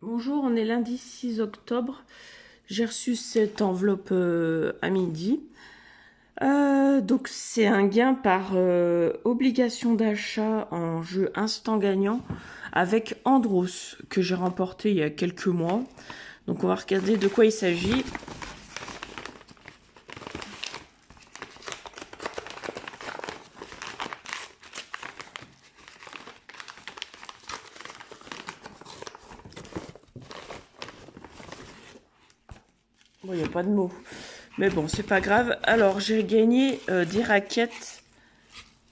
Bonjour, on est lundi 6 octobre. J'ai reçu cette enveloppe à midi. Donc c'est un gain par obligation d'achat en jeu instant gagnant avec Andros que j'ai remporté il y a quelques mois. Donc on va regarder de quoi il s'agit. Bon, il n'y a pas de mots. Mais bon, c'est pas grave. Alors, j'ai gagné des raquettes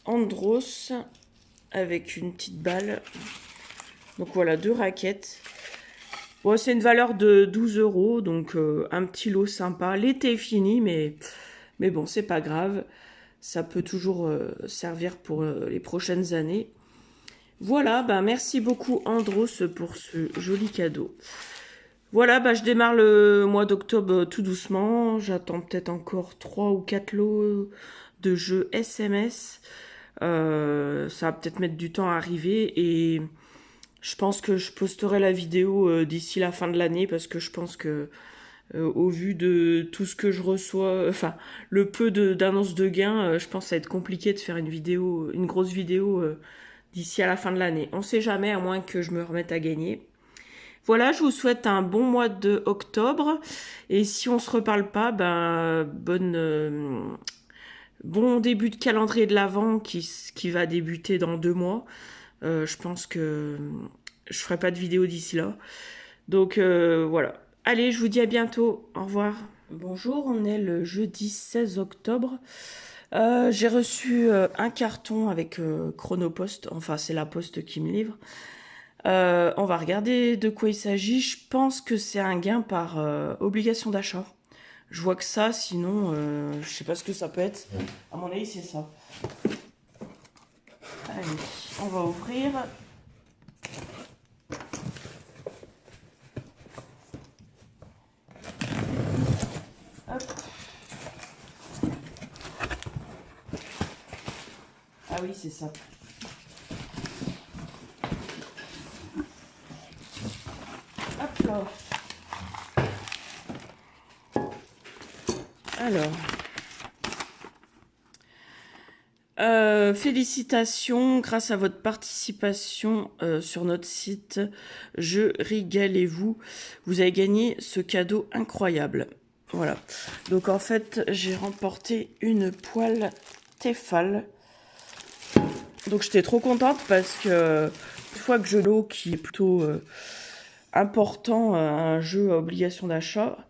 Andros avec une petite balle. Donc voilà, 2 raquettes. Bon, c'est une valeur de 12 euros, donc un petit lot sympa. L'été est fini, mais bon, c'est pas grave. Ça peut toujours servir pour les prochaines années. Voilà, bah merci beaucoup Andros pour ce joli cadeau. Voilà, bah je démarre le mois d'octobre tout doucement. J'attends peut-être encore 3 ou 4 lots de jeux SMS. Ça va peut-être mettre du temps à arriver et je pense que je posterai la vidéo d'ici la fin de l'année parce que je pense que au vu de tout ce que je reçois, enfin le peu d'annonces de gains, je pense que ça va être compliqué de faire une vidéo, une grosse vidéo d'ici à la fin de l'année. On sait jamais, à moins que je me remette à gagner. Voilà, je vous souhaite un bon mois de octobre et si on se reparle pas, ben bon début de calendrier de l'Avent qui va débuter dans 2 mois. Je pense que je ferai pas de vidéo d'ici là. Donc voilà. Allez, je vous dis à bientôt. Au revoir. Bonjour, on est le jeudi 16 octobre. J'ai reçu un carton avec Chronopost. Enfin, c'est la poste qui me livre. On va regarder de quoi il s'agit. Je pense que c'est un gain par obligation d'achat. Je vois que ça, sinon, je sais pas ce que ça peut être. À mon avis, c'est ça. Allez, on va ouvrir. Hop. Ah oui, c'est ça. Hop là. Alors. Félicitations, grâce à votre participation sur notre site Je Régalez-vous, vous avez gagné ce cadeau incroyable. Voilà. Donc en fait, j'ai remporté une poêle Tefal. Donc j'étais trop contente parce que une fois que je l'ai qui est plutôt important, un jeu à obligation d'achat,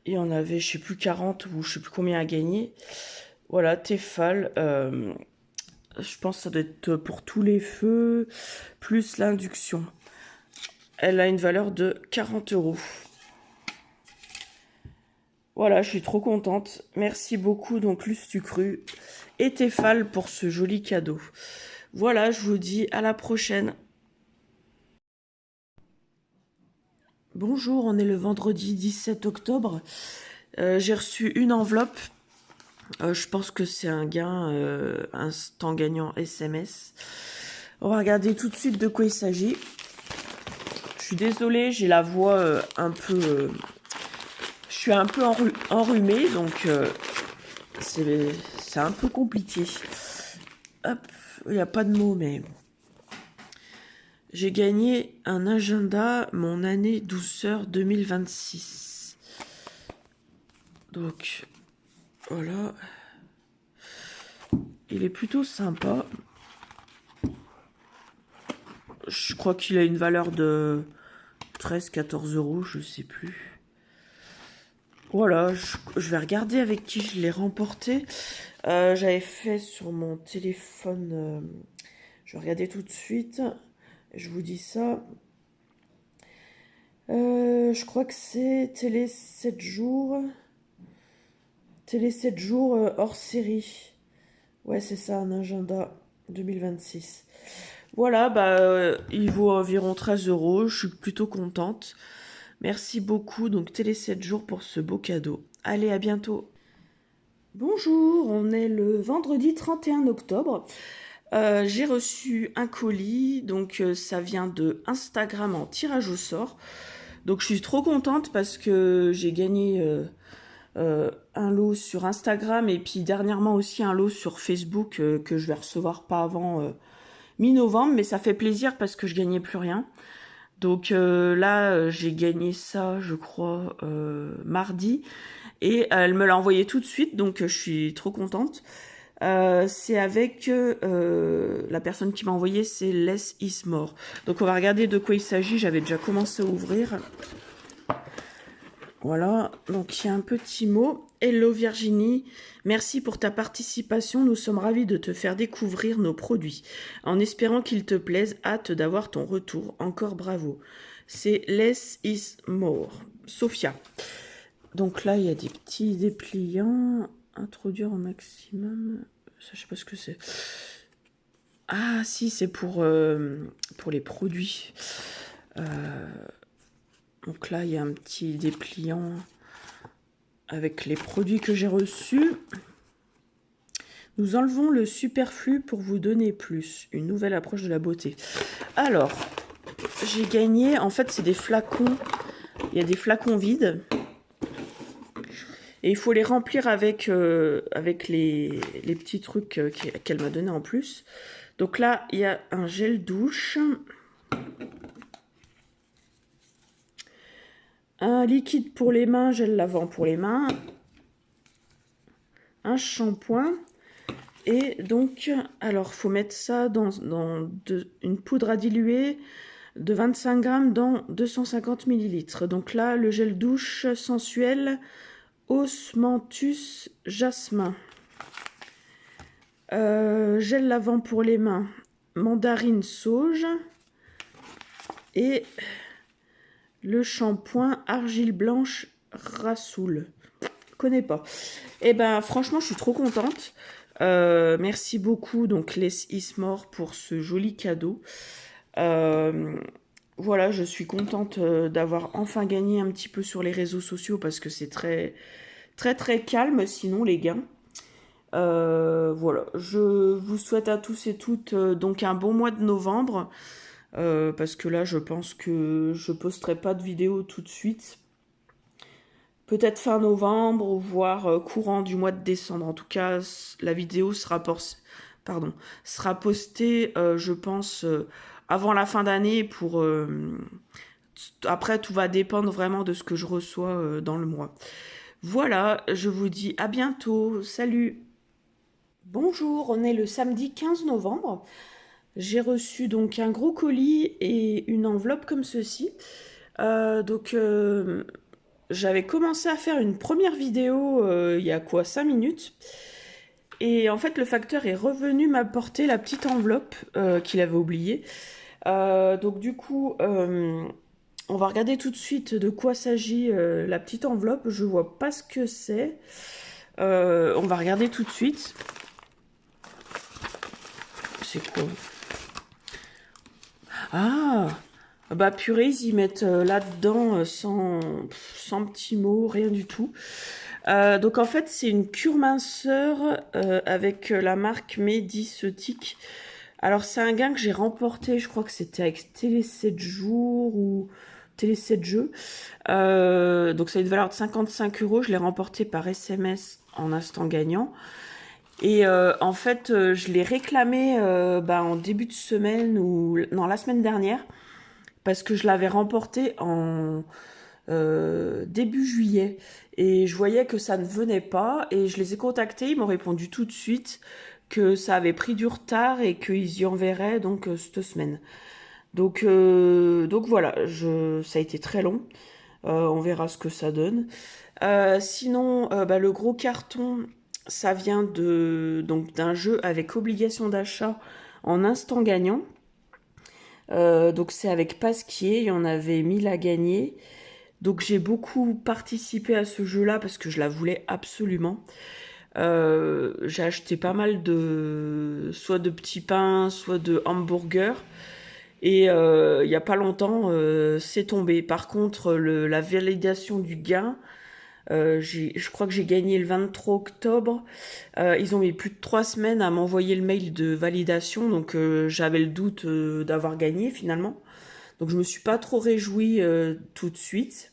il y en avait, je sais plus 40 ou je sais plus combien à gagner. Voilà, Tefal. Je pense que ça doit être pour tous les feux, plus l'induction. Elle a une valeur de 40 euros. Voilà, je suis trop contente. Merci beaucoup, donc Lustucru et Tefal pour ce joli cadeau. Voilà, je vous dis à la prochaine. Bonjour, on est le vendredi 17 octobre. J'ai reçu une enveloppe. Je pense que c'est un gain instant gagnant SMS. On va regarder tout de suite de quoi il s'agit. Je suis désolée, j'ai la voix un peu... je suis un peu enrhumée, donc c'est un peu compliqué. Hop, il n'y a pas de mots, mais... J'ai gagné un agenda, mon année douceur 2026. Donc, voilà. Il est plutôt sympa. Je crois qu'il a une valeur de 13-14 euros, je sais plus. Voilà, je vais regarder avec qui je l'ai remporté. J'avais fait sur mon téléphone. Je vais regarder tout de suite. Je vous dis ça. Je crois que c'est Télé 7 jours. Télé 7 jours hors série. Ouais, c'est ça, un agenda 2026. Voilà, bah, il vaut environ 13 euros. Je suis plutôt contente. Merci beaucoup, donc Télé 7 jours pour ce beau cadeau. Allez, à bientôt. Bonjour, on est le vendredi 31 octobre. J'ai reçu un colis, donc ça vient de Instagram en tirage au sort. Donc je suis trop contente parce que j'ai gagné un lot sur Instagram et puis dernièrement aussi un lot sur Facebook que je vais recevoir pas avant mi-novembre, mais ça fait plaisir parce que je gagnais plus rien. Donc là, j'ai gagné ça, je crois, mardi. Et elle me l'a envoyé tout de suite, donc je suis trop contente. C'est avec la personne qui m'a envoyé, c'est Less is More. Donc on va regarder de quoi il s'agit. J'avais déjà commencé à ouvrir. Voilà, donc il y a un petit mot. Hello Virginie, merci pour ta participation. Nous sommes ravis de te faire découvrir nos produits. En espérant qu'ils te plaisent, hâte d'avoir ton retour. Encore bravo. C'est Less is More. Sophia. Donc là, il y a des petits dépliants. Introduire au maximum. Ça, je sais pas ce que c'est. Ah, si, c'est pour les produits. Donc là, il y a un petit dépliant avec les produits que j'ai reçus. Nous enlevons le superflu pour vous donner plus. Une nouvelle approche de la beauté. Alors, j'ai gagné. En fait, c'est des flacons. Il y a des flacons vides. Et il faut les remplir avec les petits trucs qu'elle m'a donné en plus. Donc là, il y a un gel douche. Un liquide pour les mains, gel lavant pour les mains. Un shampoing. Et donc, alors, faut mettre ça dans une poudre à diluer de 25 grammes dans 250 millilitres. Donc là, le gel douche sensuel Osmanthus jasmin. Gel lavant pour les mains, mandarine sauge. Et le shampoing argile blanche Rassoul. Je connais pas. Et ben franchement, je suis trop contente. Merci beaucoup donc Less is More pour ce joli cadeau. Voilà, je suis contente d'avoir enfin gagné un petit peu sur les réseaux sociaux parce que c'est très calme sinon les gains. Voilà, je vous souhaite à tous et toutes donc un bon mois de novembre parce que là je pense que je posterai pas de vidéo tout de suite. Peut-être fin novembre ou voire courant du mois de décembre. En tout cas, la vidéo sera postée, je pense, avant la fin d'année pour... après, tout va dépendre vraiment de ce que je reçois dans le mois. Voilà, je vous dis à bientôt. Salut! Bonjour, on est le samedi 15 novembre. J'ai reçu donc un gros colis et une enveloppe comme ceci. J'avais commencé à faire une première vidéo il y a quoi, 5 minutes. Et en fait, le facteur est revenu m'apporter la petite enveloppe qu'il avait oubliée. Donc du coup, on va regarder tout de suite de quoi s'agit la petite enveloppe. Je vois pas ce que c'est. On va regarder tout de suite. C'est quoi? Ah! Bah purée, ils y mettent là-dedans sans petits mots, rien du tout. Donc en fait, c'est une cure minceur avec la marque Mediceutique. Alors c'est un gain que j'ai remporté, je crois que c'était avec Télé 7 jours ou Télé 7 jeux. Donc ça a une valeur de 55 €. Je l'ai remporté par SMS en instant gagnant. Et en fait, je l'ai réclamé en début de semaine ou non, la semaine dernière. Parce que je l'avais remporté en début juillet. Et je voyais que ça ne venait pas. Et je les ai contactés. Ils m'ont répondu tout de suite que ça avait pris du retard et qu'ils y enverraient donc cette semaine. Donc voilà, ça a été très long. On verra ce que ça donne. Sinon, le gros carton, ça vient d'un jeu avec obligation d'achat en instant gagnant. Donc c'est avec Pasquier, il y en avait 1000 à gagner. Donc j'ai beaucoup participé à ce jeu-là parce que je la voulais absolument. J'ai acheté pas mal soit de petits pains, soit de hamburgers. Et il n'y a pas longtemps, c'est tombé. Par contre, la validation du gain, Je crois que j'ai gagné le 23 octobre. Ils ont mis plus de 3 semaines à m'envoyer le mail de validation, donc j'avais le doute d'avoir gagné finalement. Donc je me suis pas trop réjouie tout de suite.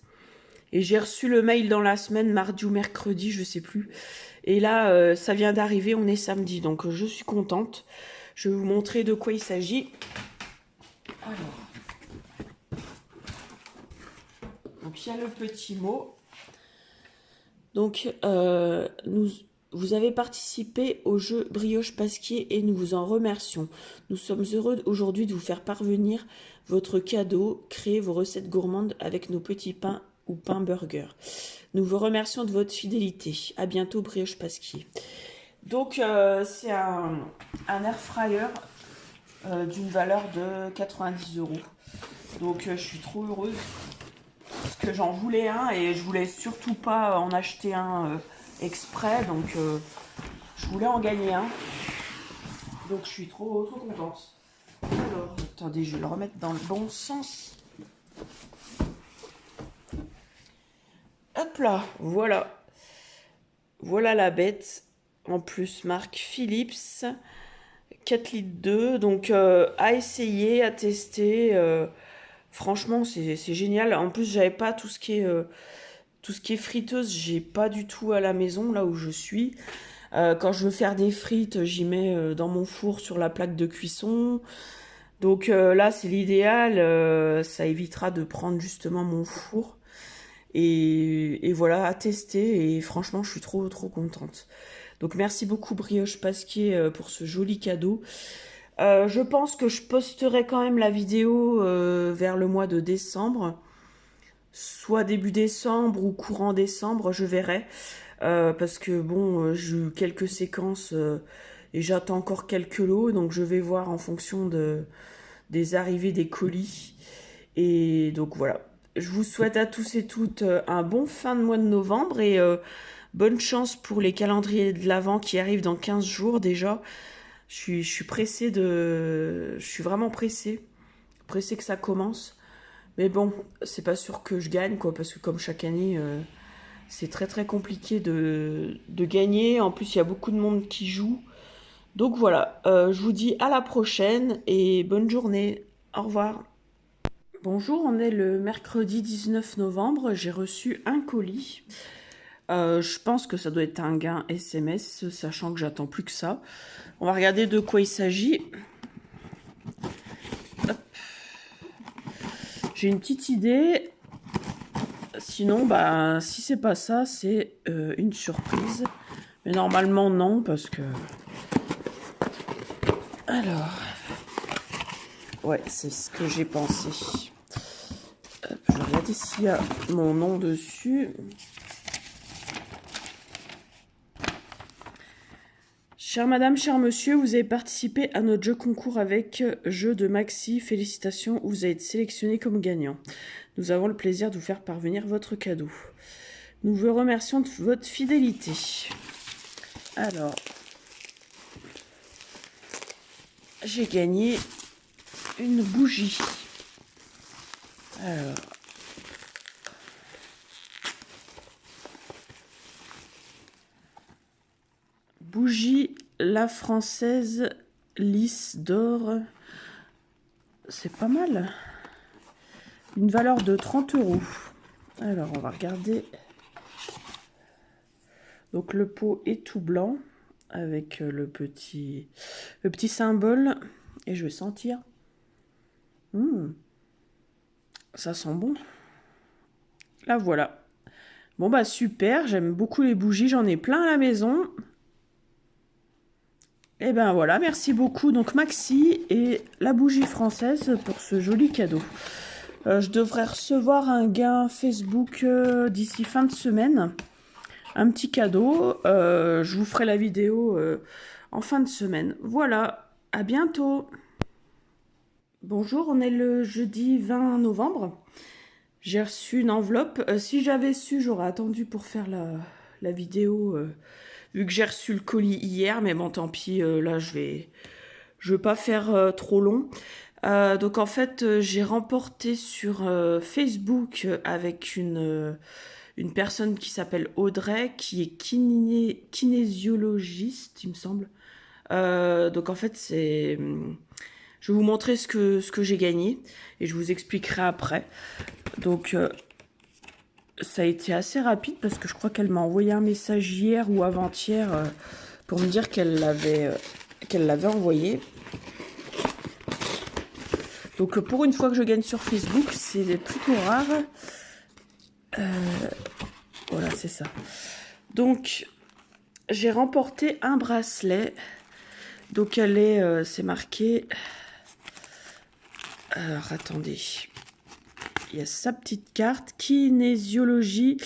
Et j'ai reçu le mail dans la semaine, mardi ou mercredi, je sais plus. Et là, ça vient d'arriver, on est samedi, donc je suis contente. Je vais vous montrer de quoi il s'agit. Alors, donc il y a le petit mot. Donc, vous avez participé au jeu Brioche Pasquier et nous vous en remercions. Nous sommes heureux aujourd'hui de vous faire parvenir votre cadeau. Créez vos recettes gourmandes avec nos petits pains ou pain burger. Nous vous remercions de votre fidélité. À bientôt, Brioche Pasquier. Donc, c'est un air fryer d'une valeur de 90 €. Donc, je suis trop heureuse parce que j'en voulais un et je voulais surtout pas en acheter un exprès. Donc, je voulais en gagner un. Donc, je suis trop contente. Alors, attendez, je vais le remettre dans le bon sens. Hop là, voilà. Voilà la bête. En plus, marque Philips. 4 litres 2. Donc, à essayer, à tester. Franchement, c'est génial. En plus, j'avais pas tout ce qui est friteuse. J'ai pas du tout à la maison, là où je suis. Quand je veux faire des frites, j'y mets dans mon four sur la plaque de cuisson. Donc là, c'est l'idéal. Ça évitera de prendre justement mon four. Et voilà, à tester. Et franchement, je suis trop contente. Donc merci beaucoup Brioche Pasquier pour ce joli cadeau. Je pense que je posterai quand même la vidéo vers le mois de décembre. Soit début décembre ou courant décembre, je verrai. Parce que bon, j'ai eu quelques séquences et j'attends encore quelques lots. Donc je vais voir en fonction des arrivées des colis. Et donc voilà. Je vous souhaite à tous et toutes un bon fin de mois de novembre et bonne chance pour les calendriers de l'Avent qui arrivent dans 15 jours déjà. Je suis pressée Je suis vraiment pressée. Pressée que ça commence. Mais bon, c'est pas sûr que je gagne, quoi, parce que comme chaque année, c'est très compliqué de gagner. En plus, il y a beaucoup de monde qui joue. Donc voilà, je vous dis à la prochaine et bonne journée. Au revoir. Bonjour, on est le mercredi 19 novembre. J'ai reçu un colis. Je pense que ça doit être un gain SMS, sachant que j'attends plus que ça. On va regarder de quoi il s'agit. J'ai une petite idée. Sinon, bah, si c'est pas ça, c'est une surprise. Mais normalement, non, parce que... Alors... Ouais, c'est ce que j'ai pensé. Hop, je vais regarder s'il y a mon nom dessus. Chère madame, cher monsieur, vous avez participé à notre jeu concours avec jeu de Maxi. Félicitations, vous avez été sélectionné comme gagnant. Nous avons le plaisir de vous faire parvenir votre cadeau. Nous vous remercions de votre fidélité. Alors, j'ai gagné une bougie. Alors, bougie La Française lisse d'or. C'est pas mal. Une valeur de 30 €. Alors, on va regarder. Donc, le pot est tout blanc avec le petit symbole. Et je vais sentir. Ça sent bon. Là, voilà. Bon, bah, super. J'aime beaucoup les bougies. J'en ai plein à la maison. Et ben voilà, merci beaucoup. Donc, Maxi et la bougie française pour ce joli cadeau. Je devrais recevoir un gain Facebook d'ici fin de semaine. Un petit cadeau. Je vous ferai la vidéo en fin de semaine. Voilà, à bientôt. Bonjour, on est le jeudi 20 novembre. J'ai reçu une enveloppe. Si j'avais su, j'aurais attendu pour faire la vidéo, vu que j'ai reçu le colis hier. Mais bon, tant pis, là, je veux pas faire trop long. Donc en fait, j'ai remporté sur Facebook avec une une personne qui s'appelle Audrey, qui est kinésiologiste, il me semble. Donc en fait, c'est... Je vais vous montrer ce que j'ai gagné et je vous expliquerai après. Donc ça a été assez rapide parce que je crois qu'elle m'a envoyé un message hier ou avant-hier pour me dire qu'elle l'avait envoyé. Donc pour une fois que je gagne sur Facebook, c'est plutôt rare. Voilà, c'est ça. Donc j'ai remporté un bracelet. Donc elle est, c'est marqué. Alors attendez. Il y a sa petite carte, kinésiologie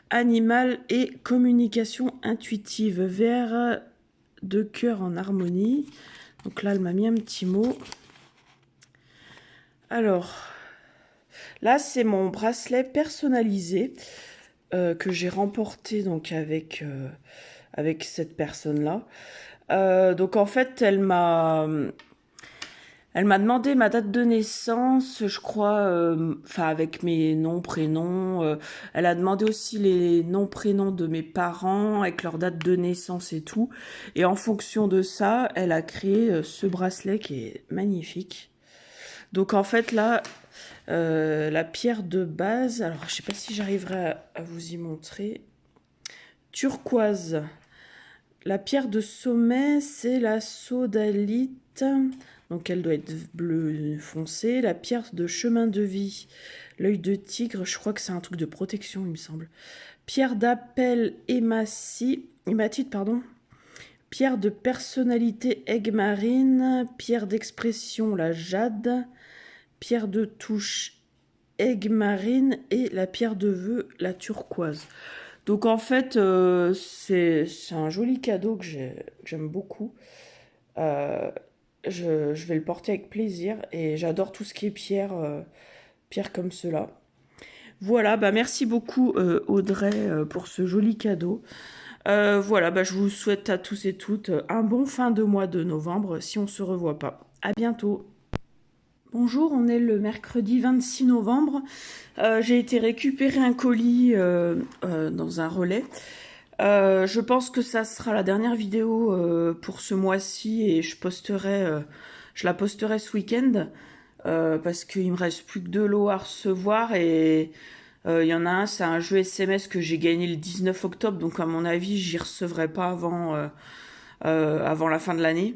animale et communication intuitive, vers de cœur en harmonie. Donc là, elle m'a mis un petit mot. Alors, là, c'est mon bracelet personnalisé que j'ai remporté donc avec cette personne-là. Donc en fait, elle m'a demandé ma date de naissance, je crois, enfin avec mes noms, prénoms. Elle a demandé aussi les noms, prénoms de mes parents, avec leur date de naissance et tout. Et en fonction de ça, elle a créé ce bracelet qui est magnifique. Donc en fait là, la pierre de base, alors je sais pas si j'arriverai à vous y montrer. Turquoise. La pierre de sommet, c'est la sodalite. Donc elle doit être bleu foncé. La pierre de chemin de vie, l'œil de tigre, je crois que c'est un truc de protection, il me semble. Pierre d'appel hématite, pardon. Pierre de personnalité aigue marine. Pierre d'expression, la jade. Pierre de touche aigue marine. Et la pierre de vœux, la turquoise. Donc en fait, c'est un joli cadeau que j'aime beaucoup. Je vais le porter avec plaisir et j'adore tout ce qui est pierre, pierre comme cela. Voilà, bah merci beaucoup Audrey pour ce joli cadeau. Voilà, bah je vous souhaite à tous et toutes un bon fin de mois de novembre si on se revoit pas. À bientôt. Bonjour, on est le mercredi 26 novembre. J'ai été récupérer un colis dans un relais. Je pense que ça sera la dernière vidéo pour ce mois-ci et je la posterai ce week-end parce qu'il me reste plus que 2 lots à recevoir et il y en a un, c'est un jeu SMS que j'ai gagné le 19 octobre, donc à mon avis, j'y recevrai pas avant la fin de l'année.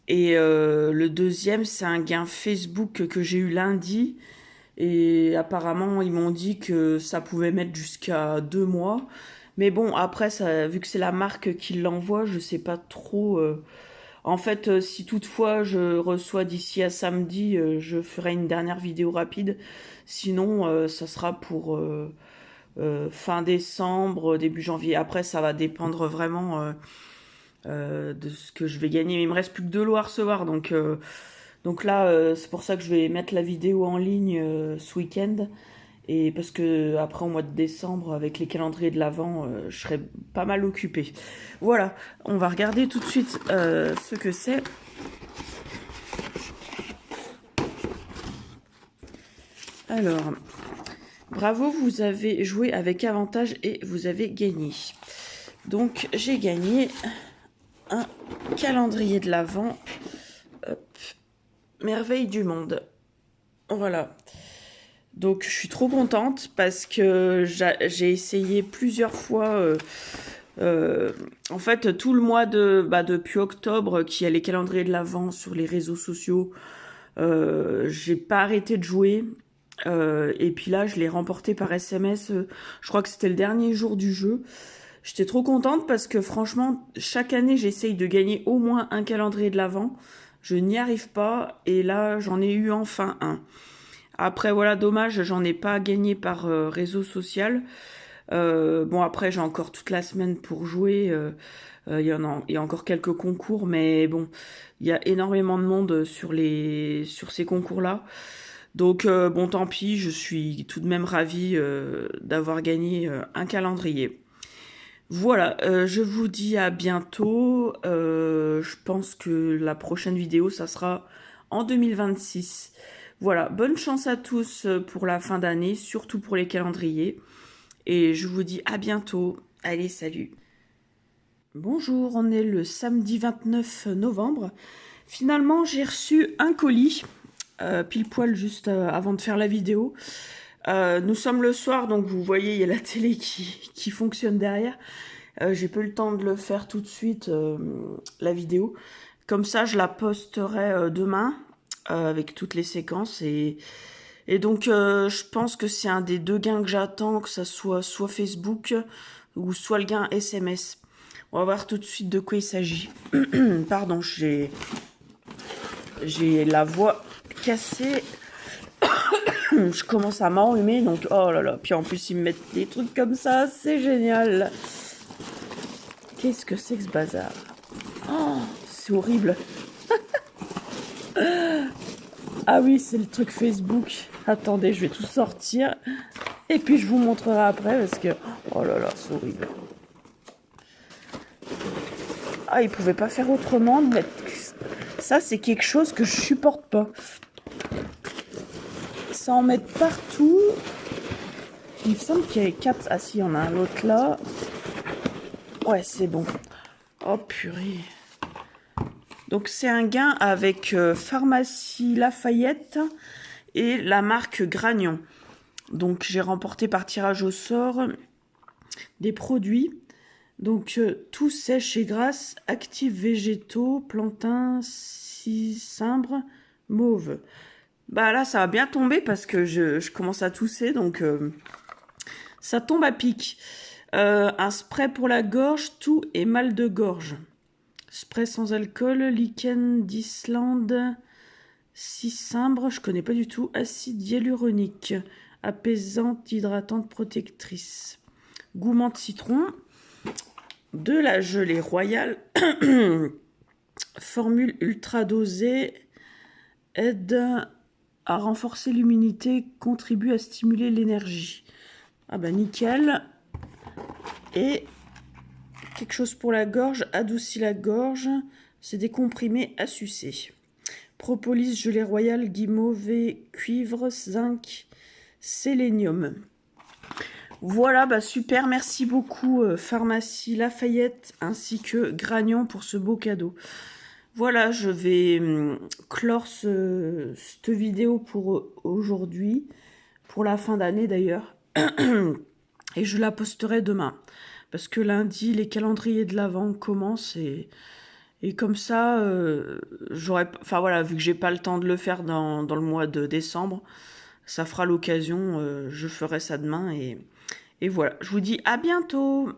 Et le deuxième, c'est un gain Facebook que j'ai eu lundi. Et apparemment, ils m'ont dit que ça pouvait mettre jusqu'à 2 mois. Mais bon, après, ça, vu que c'est la marque qui l'envoie, je sais pas trop. En fait, si toutefois je reçois d'ici à samedi, je ferai une dernière vidéo rapide. Sinon, ça sera pour fin décembre, début janvier. Après, ça va dépendre vraiment de ce que je vais gagner. Mais il me reste plus que 2 lots à recevoir. Donc là, c'est pour ça que je vais mettre la vidéo en ligne ce week-end. Et parce que après, au mois de décembre, avec les calendriers de l'Avent, je serai pas mal occupée. Voilà, on va regarder tout de suite ce que c'est. Alors, bravo, vous avez joué avec avantage et vous avez gagné. Donc, j'ai gagné un calendrier de l'Avent. Merveille du monde. Voilà. Donc je suis trop contente parce que j'ai essayé plusieurs fois. En fait, tout le mois depuis octobre, qu'il y a les calendriers de l'Avent sur les réseaux sociaux, j'ai pas arrêté de jouer. Et puis là, je l'ai remporté par SMS. Je crois que c'était le dernier jour du jeu. J'étais trop contente parce que franchement, chaque année, j'essaye de gagner au moins un calendrier de l'Avent. Je n'y arrive pas et là, j'en ai eu enfin un. Après, voilà, dommage, j'en ai pas gagné par réseau social. Bon, après, j'ai encore toute la semaine pour jouer. Il y a encore quelques concours, mais bon, il y a énormément de monde sur ces concours-là. Donc, bon, tant pis, je suis tout de même ravie d'avoir gagné un calendrier. Voilà, je vous dis à bientôt. Je pense que la prochaine vidéo, ça sera en 2026. Voilà, bonne chance à tous pour la fin d'année, surtout pour les calendriers. Et je vous dis à bientôt. Allez, salut. Bonjour, on est le samedi 29 novembre. Finalement, j'ai reçu un colis, pile poil juste avant de faire la vidéo. Nous sommes le soir, donc vous voyez, il y a la télé qui fonctionne derrière. J'ai pas eu le temps de le faire tout de suite, la vidéo. Comme ça, je la posterai demain, avec toutes les séquences. Et donc, je pense que c'est un des 2 gains que j'attends, que ça soit Facebook ou soit le gain SMS. On va voir tout de suite de quoi il s'agit. Pardon, j'ai la voix cassée. Je commence à m'enrhumer, donc oh là là. Puis en plus, ils me mettent des trucs comme ça, c'est génial. Qu'est-ce que c'est que ce bazar? Oh, c'est horrible. Ah oui, c'est le truc Facebook. Attendez, je vais tout sortir. Et puis je vous montrerai après parce que... Oh là là, c'est horrible. Ah, ils pouvaient pas faire autrement de mettre... Ça, c'est quelque chose que je supporte pas. Ça en met partout. Il me semble qu'il y avait 4... Ah si, il y en a un autre là. Ouais, c'est bon. Oh purée. Donc c'est un gain avec Pharmacie Lafayette et la marque Gragnon. Donc j'ai remporté par tirage au sort des produits. Donc tout sèche et grasse, actifs végétaux, plantain, cimbre, mauve. Bah là ça va bien tomber parce que je commence à tousser, donc ça tombe à pic. Un spray pour la gorge, toux et mal de gorge. Spray sans alcool, lichen d'Islande, cimbre, je connais pas du tout, acide hyaluronique, apaisante, hydratante, protectrice. Goût menthe citron, de la gelée royale, formule ultra dosée, aide à renforcer l'immunité, contribue à stimuler l'énergie. Ah bah nickel. Et quelque chose pour la gorge, adoucit la gorge, c'est des comprimés à sucer. Propolis, gelée royale, guimauve, cuivre, zinc, sélénium. Voilà, bah super, merci beaucoup Pharmacie Lafayette ainsi que Gragnon pour ce beau cadeau. Voilà, je vais clore cette vidéo pour aujourd'hui, pour la fin d'année d'ailleurs, et je la posterai demain. Parce que lundi, les calendriers de l'Avent commencent et comme ça, enfin voilà, vu que j'ai pas le temps de le faire dans le mois de décembre, ça fera l'occasion, je ferai ça demain et voilà. Je vous dis à bientôt!